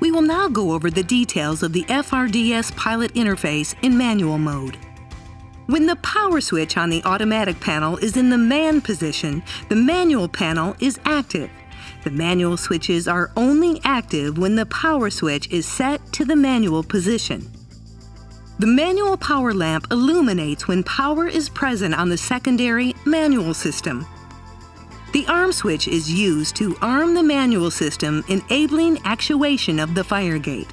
We will now go over the details of the FRDS pilot interface in manual mode. When the power switch on the automatic panel is in the man position, the manual panel is active. The manual switches are only active when the power switch is set to the manual position. The manual power lamp illuminates when power is present on the secondary manual system. The arm switch is used to arm the manual system, enabling actuation of the fire gate.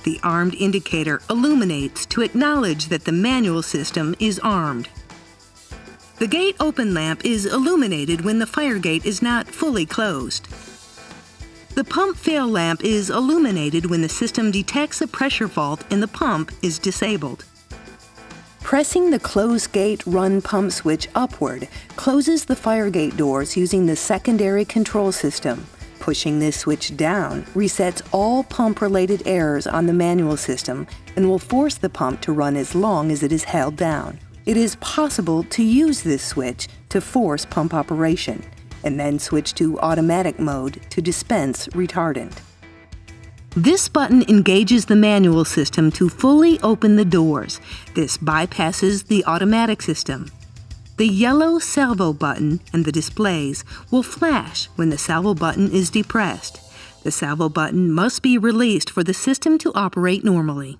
The armed indicator illuminates to acknowledge that the manual system is armed. The gate open lamp is illuminated when the fire gate is not fully closed. The pump fail lamp is illuminated when the system detects a pressure fault and the pump is disabled. Pressing the close gate run pump switch upward closes the fire gate doors using the secondary control system. Pushing this switch down resets all pump-related errors on the manual system and will force the pump to run as long as it is held down. It is possible to use this switch to force pump operation, and then switch to automatic mode to dispense retardant. This button engages the manual system to fully open the doors. This bypasses the automatic system. The yellow salvo button and the displays will flash when the salvo button is depressed. The salvo button must be released for the system to operate normally.